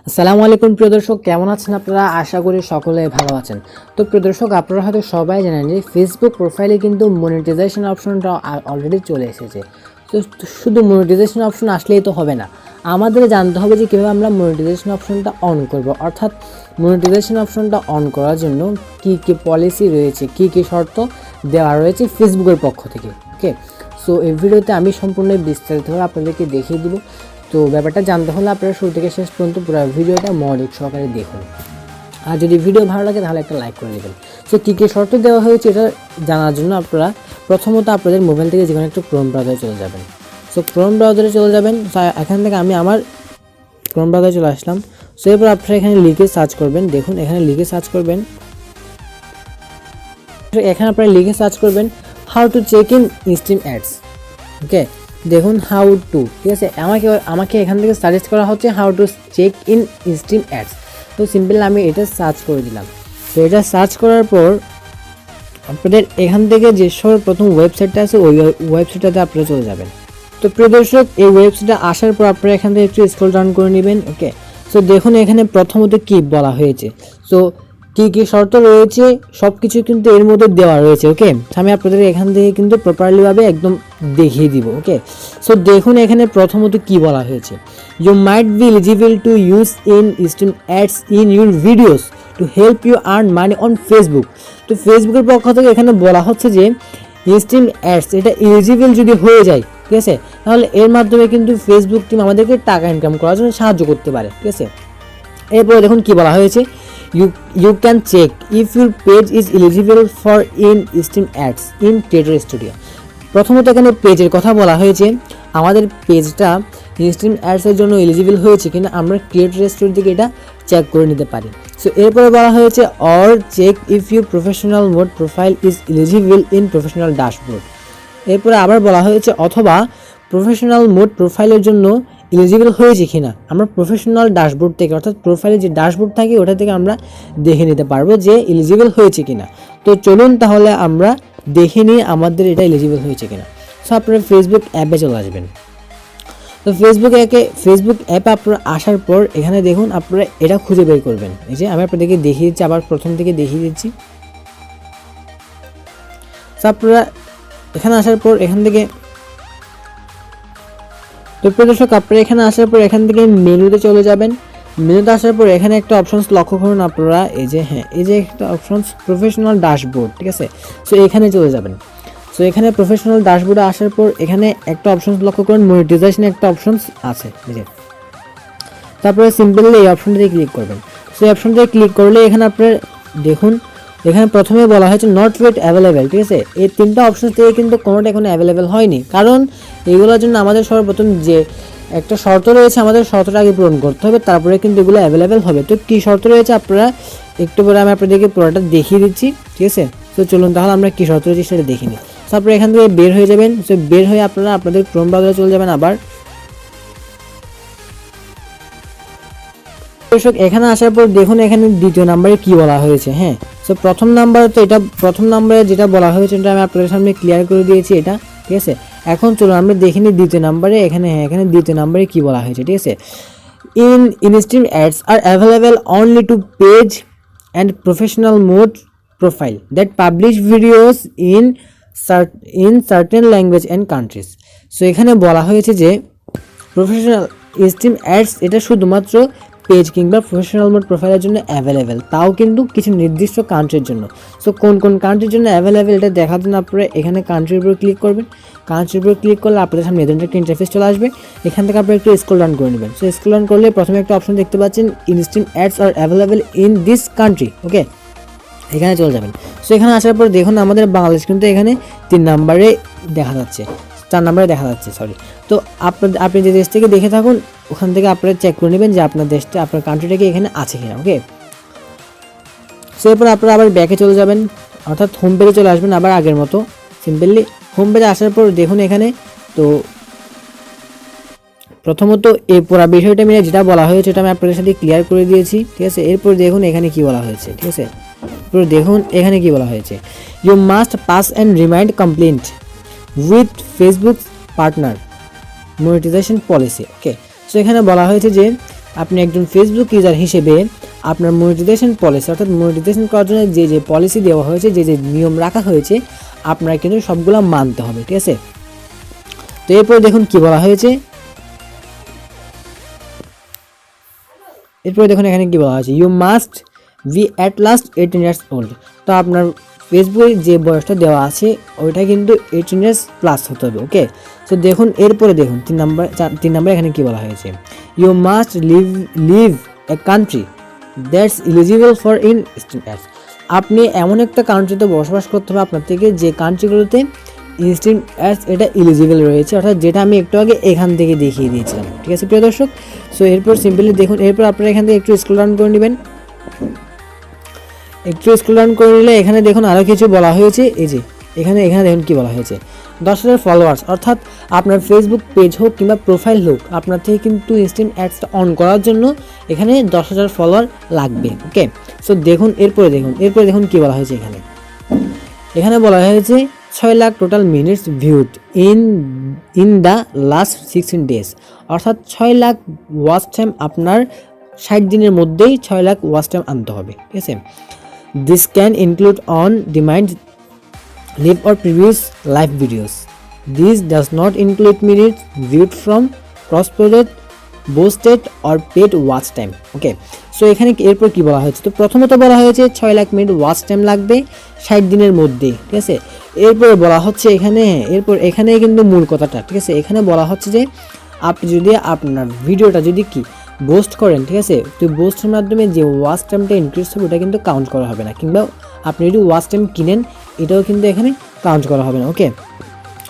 আসসালামু আলাইকুম প্রিয় দর্শক, কেমন আছেন আপনারা? আশা করি সকলে ভালো আছেন। তো প্রিয় দর্শক, আপনারা হয়তো সবাই জানেন যে ফেসবুক প্রোফাইলে কিন্তু মনিটাইজেশন অপশনটা অলরেডি চলে এসেছে। তো শুধু মনিটাইজেশন অপশন আসলেই তো হবে না, আমাদের জানতে হবে যে কীভাবে আমরা মনিটাইজেশন অপশনটা অন করব। অর্থাৎ মনিটাইজেশন অপশনটা অন করার জন্য কী কী পলিসি রয়েছে, কী কী শর্ত দেওয়া রয়েছে ফেসবুকের পক্ষ থেকে। ওকে, সো এই ভিডিওতে আমি সম্পূর্ণ বিস্তারিতভাবে আপনাদেরকে দেখিয়ে দেবো। তো ব্যাপারটা জানতে হলে আপনারা শুরু থেকে শেষ পর্যন্ত পুরো ভিডিওটা মনোযোগ সহকারে দেখুন। আর যদি ভিডিও ভালো লাগে তাহলে একটা লাইক করে দেবেন। সো কী কী শর্ত দেওয়া হয়েছে এটা জানার জন্য আপনারা প্রথমত আপনাদের মোবাইল থেকে যেখানে একটু ক্রোম ব্রাউজারে চলে যাবেন। সো ক্রোম ব্রাউজারে চলে যাবেন। এখান থেকে আমি আমার ক্রোম ব্রাউজারে চলে আসলাম। সো এরপর আপনারা এখানে লিখে সার্চ করবেন। দেখুন এখানে লিখে সার্চ করবেন, এখানে আপনারা লিখে সার্চ করবেন how to check in stream ads. Okay, দেখুন হাউ টু, ঠিক আছে। আমাকে এখান থেকে সাজেস্ট করা হচ্ছে how to check in stream ads. তো সিম্পল আমি এটা সার্চ করে দিলাম। তো এটা সার্চ করার পর আপনাদের এখান থেকে যে প্রথম ওয়েবসাইটটা আছে ওই ওয়েবসাইটটাতে আপনারা চলে যাবেন। তো প্রিয় দর্শক, এই ওয়েবসাইটে আসার পর আপনারা এখান থেকে একটু স্ক্রল ডাউন করে নেবেন। ওকে, সো দেখুন এখানে প্রথমত কি বলা হয়েছে। সো কী কী শর্ত রয়েছে সব কিছু কিন্তু এর মধ্যে দেওয়া রয়েছে। ওকে, আমি আপনাদের এখান থেকে কিন্তু প্রপারলিভাবে একদম দেখিয়ে দিব। ওকে, সো দেখুন এখানে প্রথমত কি বলা হয়েছে, you might be eligible to use in stream ads in your videos to help you earn money on Facebook. তো ফেসবুকের পক্ষ থেকে এখানে বলা হচ্ছে যে স্ট্রিম অ্যাডস এটা এলিজিবল যদি হয়ে যায়, ঠিক আছে, তাহলে এর মাধ্যমে কিন্তু ফেসবুক টিম আমাদেরকে টাকা ইনকাম করার জন্য সাহায্য করতে পারে। ঠিক আছে, এরপরে দেখুন কি বলা হয়েছে, you can check if your page is eligible for in stream ads in Creator Studio। প্রথমত এখানে পেজের কথা বলা হয়েছে, আমাদের পেজটা স্ট্রিম অ্যাডসের জন্য এলিজিবল হয়েছে কিনা আমরা ক্রিয়েটর স্টুডিও থেকে এটা চেক করে নিতে পারি। সো এরপরে বলা হয়েছে or check if your professional mode profile is eligible in professional dashboard. এরপরে আবার বলা হয়েছে অথবা প্রফেশনাল মোড প্রোফাইলের জন্য এলিজিবল হয়েছে কিনা আমরা প্রফেশনাল ড্যাশবোর্ড থেকে, অর্থাৎ প্রোফাইলে যে ড্যাশবোর্ড থাকে ওটা থেকে আমরা দেখে নিতে পারবো যে এলিজিবল হয়েছে কিনা। তো চলুন তাহলে আমরা দেখে নিই আমাদের এটা এলিজিবল হয়েছে কিনা। সো আপনারা ফেসবুক অ্যাপে চলে আসবেন। তো ফেসবুক অ্যাপে আপনারা আসার পর এখানে দেখুন আপনারা এটা খুঁজে বের করবেন। এই যে আমি আপনাদেরকে দেখিয়ে দিচ্ছি, আবার প্রথম থেকে দেখিয়ে দিচ্ছি। সো আপনারা এখানে আসার পর এখান থেকে, তো প্রিয় দর্শক আপনারা এখানে আসার পর এখান থেকে মেনুতে চলে যাবেন। মেনুতে আসার পর এখানে একটা অপশনস লক্ষ্য করুন আপনারা, এই যে এই যে একটা অপশনস প্রফেশনাল ড্যাশবোর্ড, ঠিক আছে। সো এখানে চলে যাবেন। সো এখানে প্রফেশনাল ড্যাশবোর্ডে আসার পর এখানে একটা অপশনস লক্ষ্য করুন, মনিটাইজেশন একটা অপশনস আছে, এই যে। তারপরে সিম্পলি এই অপশনটাতে ক্লিক করবেন। সো এই অপশনটাতে ক্লিক করলে এখানে আপনারা দেখুন এখানে প্রথমে বলা হয়েছে নট ইয়েট অ্যাভেলেবেল, ঠিক আছে। এই তিনটা অপশন থেকে কিন্তু কোনোটা এখনো অ্যাভেলেবেল হয়নি, কারণ এইগুলোর জন্য আমাদের সর্বপ্রথম যে একটা শর্ত রয়েছে আমাদের শর্তটা আগে পূরণ করতে হবে, তারপরে কিন্তু এগুলো অ্যাভেলেবেল হবে। তো কী শর্ত রয়েছে আপনারা একটু পরে আমি আপনাদেরকে পুরোটা দেখিয়ে দিচ্ছি, ঠিক আছে। তো চলুন তাহলে আমরা কী শর্ত রয়েছে সেটা দেখে নিই। তো আপনারা এখান থেকে বের হয়ে যাবেন। সো বের হয়ে আপনারা আপনাদের ক্রোম ব্রাউজারে চলে যাবেন। আবার দর্শক এখানে আসার পর দেখুন এখানে দ্বিতীয় নাম্বারে কি বলা হয়েছে। হ্যাঁ, সো প্রথম নাম্বারে তো এটা প্রথম নাম্বারে যেটা বলা হয়েছে এটা আমি আপনাদের সামনে ক্লিয়ার করে দিয়েছি এটা, ঠিক আছে। এখন চলুন আমরা দেখে নিই দ্বিতীয় নাম্বারে এখানে, এখানে দ্বিতীয় নাম্বারে কি বলা হয়েছে, ঠিক আছে। In stream ads R available only to page and professional mode profile that publish videos in certain language and countries. So এখানে বলা হয়েছে যে প্রফেশনাল স্ট্রিম অ্যাডস এটা শুধুমাত্র পেজ কিংবা প্রফেশনাল মোড প্রোফাইলের জন্য অ্যাভেলেবেল, তাও কিন্তু কিছু নির্দিষ্ট কান্ট্রির জন্য। সো কোন কোন কান্ট্রির জন্য অ্যাভেলেবেল এটা দেখার জন্য আপনারা এখানে কান্ট্রির উপর ক্লিক করবেন। কান্ট্রির উপর ক্লিক করলে আপনাদের সামনে এদের একটা ইন্টারফেস চলে আসবে। এখান থেকে আপনারা একটু স্ক্রল ডাউন করে নেবেন। সো স্ক্রল ডাউন করলে প্রথমে একটা অপশন দেখতে পাচ্ছেন in stream ads R available in this country. Okay, এখানে চলে যাবেন। সো এখানে আসার পর দেখুন আমাদের বাংলাদেশ কিন্তু এখানে 3 নাম্বারে দেখা যাচ্ছে, 4 নাম্বারে দেখা যাচ্ছে, সরি। তো আপনি যে দেশ থেকে দেখে থাকুন ওখান থেকে আপনারা চেক করে নেবেন যে আপনার দেশটা, আপনার কান্ট্রিটাকে এখানে আছে কিনা। ওকে, সো এরপর আপনারা আবার ব্যাকে চলে যাবেন, অর্থাৎ হোম পেজে চলে আসবেন আবার আগের মতো। সিম্পলি হোম পেজে আসার পর দেখুন এখানে, তো প্রথমত এই পুরো বিষয়টা নিয়ে যেটা বলা হয়েছে এটা আমি আপনাদের সাথে ক্লিয়ার করে দিয়েছি, ঠিক আছে। এরপর দেখুন এখানে কি বলা হয়েছে, ঠিক আছে। এরপর দেখুন এখানে কি বলা হয়েছে, you must pass and remind compliant with Facebook partner monetization policy. Okay, so এখানে বলা হয়েছে যে আপনি একজন ফেসবুক ইউজার হিসেবে আপনার মনিটাইজেশন পলিসি অর্থাৎ মনিটাইজেশন করার জন্য যে পলিসি দেওয়া হয়েছে, যে নিয়ম রাখা হয়েছে, আপনার কিন্তু সবগুলো মানতে হবে, ঠিক আছে। তো এরপর দেখুন কি বলা হয়েছে, এরপরে দেখুন এখানে কি বলা হয়েছে, you must be at least 18 years old. তো আপনার ফেসবুকে যে বয়সটা দেওয়া আছে ওইটা কিন্তু 18 ইয়ার্স প্লাস হতে হবে, ওকে। তো দেখুন এরপরে দেখুন 3 নাম্বার এখানে কি বলা হয়েছে, you must live a country that's eligible for instant ads. আপনি এমন একটা কান্ট্রিতে বসবাস করতে হবে আপনার থেকে যে কান্ট্রিগুলোতে ইনস্ট্যান্ট অ্যাডস এটা এলিজিবল রয়েছে, অর্থাৎ যেটা আমি একটু আগে এখান থেকে দেখিয়ে দিয়েছিলাম, ঠিক আছে প্রিয় দর্শক। সো এরপর সিম্পলি দেখুন, এরপর আপনারা এখান থেকে একটু স্ক্রল ডাউন করে নেবেন, একটু স্ক্রল ডাউন করে নিলে এখানে দেখুন আরও কিছু বলা হয়েছে। এই যে এখানে দেখুন কি বলা হয়েছে, 10,000 ফলোয়ার্স, অর্থাৎ আপনার ফেসবুক পেজ হোক কিংবা প্রোফাইল হোক, আপনার থেকে কিন্তু ইনস্ট্যান্ট অ্যাডসটা অন করার জন্য এখানে 10,000 ফলোয়ার লাগবে, ওকে। সো দেখুন এরপরে দেখুন কি বলা হয়েছে, এখানে বলা হয়েছে 6 lakh total minutes viewed in the last 16 days, অর্থাৎ 6 লাখ ওয়াচ টাইম আপনার 60 দিনের মধ্যেই 6 লাখ ওয়াচ টাইম আনতে হবে, ঠিক আছে। This can include on demand live or previous live videos. This does not include minutes viewed from cross-promoted, boosted or paid watch time. Okay, so এখানে এরপর কি বলা হয়েছে, তো প্রথমত বলা হয়েছে 6 লাখ মিনিট ওয়াচ টাইম লাগবে 60 দিনের মধ্যে, ঠিক আছে। এরপরে বলা হচ্ছে এখানে কিন্তু মূল কথাটা, ঠিক আছে। এখানে বলা হচ্ছে যে আপনি যদি আপনার ভিডিওটা যদি কি বোস্ট করেন, ঠিক আছে, তো বোস্টের মাধ্যমে যে ওয়াচ টাইমটা ইনক্রিজ হবে ওটা কিন্তু কাউন্ট করা হবে না, কিংবা আপনি যদি ওয়াচ টাইম কিনেন এটাও কিন্তু এখানে কাউন্ট করা হবে না, ওকে।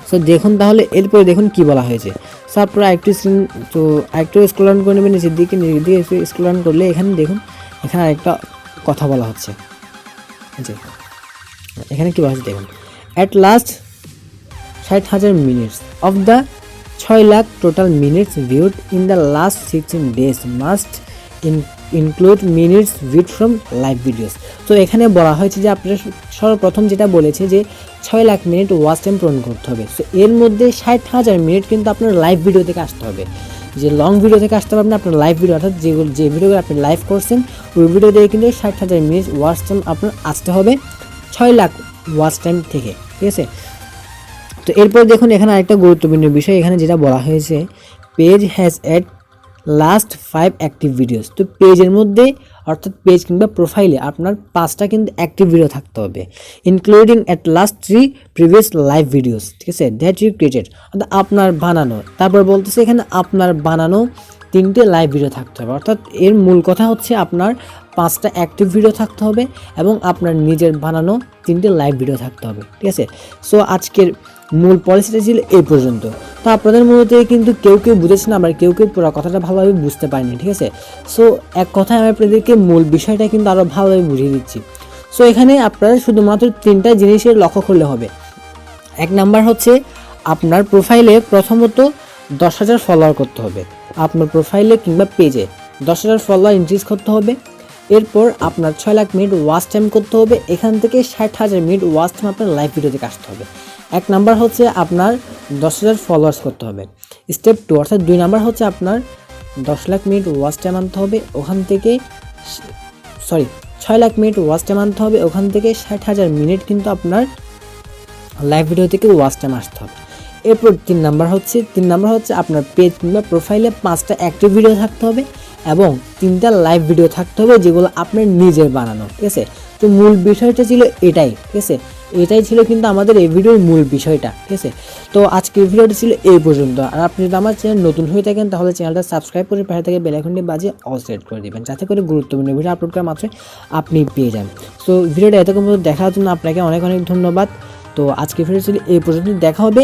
সো দেখুন তাহলে এরপরে দেখুন কি বলা হয়েছে। সো আপনারা একটু স্ক্রল ডাউন করে নেবেন নিচের দিকে স্ক্রল ডাউন করলে এখানে দেখুন এখানে আরেকটা কথা বলা হচ্ছে, এখানে কি বলা হচ্ছে দেখুন, at last 60,000 minutes of the 6 lakh total minutes viewed in the last 16 days must include minutes viewed from live videos. তো এখানে বলা হয়েছে যে আপনারা সর্বপ্রথম যেটা বলেছে যে 6 লাখ মিনিট ওয়াচ টাইম পূরণ করতে হবে। সো এর মধ্যে 60,000 মিনিট কিন্তু আপনার লাইভ ভিডিও থেকে আসতে হবে, যে লং ভিডিও থেকে আসতে হবে না, আপনার লাইভ ভিডিও অর্থাৎ যে ভিডিওগুলো আপনি লাইভ করছেন ওই ভিডিও থেকে কিন্তু 60,000 মিনিট ওয়াচ টাইম আপনার আসতে হবে 6 লাখ ওয়াচ টাইম থেকে, ঠিক আছে। তো এরপর দেখুন এখানে আরেকটা গুরুত্বপূর্ণ বিষয়, এখানে যেটা বলা হয়েছে, page has at least 5 active videos. তো পেজের মধ্যে অর্থাৎ পেজ কিংবা প্রোফাইলে আপনার 5টা কিন্তু অ্যাক্টিভ ভিডিও থাকতে হবে, including at last 3 previous live videos, ঠিক আছে, দ্যাট ইউ ক্রিয়েটেড, অর্থাৎ আপনার বানানো, তারপর বলতেছে এখানে আপনার বানানো 3টে লাইভ ভিডিও থাকতে হবে, অর্থাৎ এর মূল কথা হচ্ছে আপনার 5টা অ্যাক্টিভ ভিডিও থাকতে হবে এবং আপনার নিজের বানানো 3টে লাইভ ভিডিও থাকতে হবে, ঠিক আছে। সো আজকের মূল পলিসিটা ছিল এই পর্যন্ত। তো আপনাদের মধ্যে কিন্তু কেউ বুঝেছেন, আবার কেউ পুরো কথাটা ভালোভাবে বুঝতে পারেনি, ঠিক আছে। সো এক কথায় আমি আপনাদেরকে মূল বিষয়টা কিন্তু আরও ভালোভাবে বুঝিয়ে দিচ্ছি। সো এখানে আপনারা শুধুমাত্র 3টা জিনিসের লক্ষ্য করলে হবে। 1 নাম্বার হচ্ছে আপনার প্রোফাইলে প্রথমত 10,000 ফলোয়ার করতে হবে, আপনার প্রোফাইলে কিংবা পেজে 10,000 ফলোয়ার ইনক্রিজ করতে হবে। এরপর আপনার 6 লাখ মিনিট ওয়াচ টাইম করতে হবে, এখান থেকে 60,000 মিনিট ওয়াচ টাইম আপনার লাইভ ভিডিও থেকে আসতে হবে। 1 নাম্বার হচ্ছে আপনার 10,000 ফলোয়ার্স করতে হবে। স্টেপ 2 অর্থাৎ 2 নাম্বার হচ্ছে আপনার 10 লাখ মিনিট ওয়াচ টাইম আনতে হবে, ওখান থেকে 6 লাখ মিনিট ওয়াচ টাইম আনতে হবে, ওখান থেকে 60,000 মিনিট কিন্তু আপনার লাইভ ভিডিও থেকে ওয়াচ টাইম আসতে হবে। এরপর 3 নাম্বার হচ্ছে আপনার পেজ কিংবা প্রোফাইলে 5টা অ্যাক্টিভ ভিডিও থাকতে হবে এবং 3টা লাইভ ভিডিও থাকতে হবে যেগুলো আপনার নিজের বানানো, ঠিক আছে। তো মূল বিষয়টা ছিল এটাই, ঠিক আছে, এটাই ছিল কিন্তু আমাদের এই ভিডিওর মূল বিষয়টা, ঠিক আছে। তো আজকের ভিডিওটা ছিল এই পর্যন্ত। আর আপনি যদি আমার চ্যানেল নতুন হয়ে থাকেন তাহলে চ্যানেলটা সাবস্ক্রাইব করে পাশে থেকে বেল আইকনটি বাজিয়ে অল সেট করে দিবেন, যাতে করে গুরুত্বপূর্ণ ভিডিও আপলোড করা মাত্রই আপনি পেয়ে যান। সো ভিডিওটা এতক্ষণ পর্যন্ত দেখার জন্য আপনাকে অনেক ধন্যবাদ। তো আজকের ভিডিও ছিল এই পর্যন্ত, দেখা হবে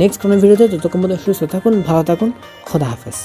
নেক্সট কোনো ভিডিওতে। ততক্ষণ পর্যন্ত সুস্থ থাকুন, ভালো থাকুন, খোদা হাফেজ।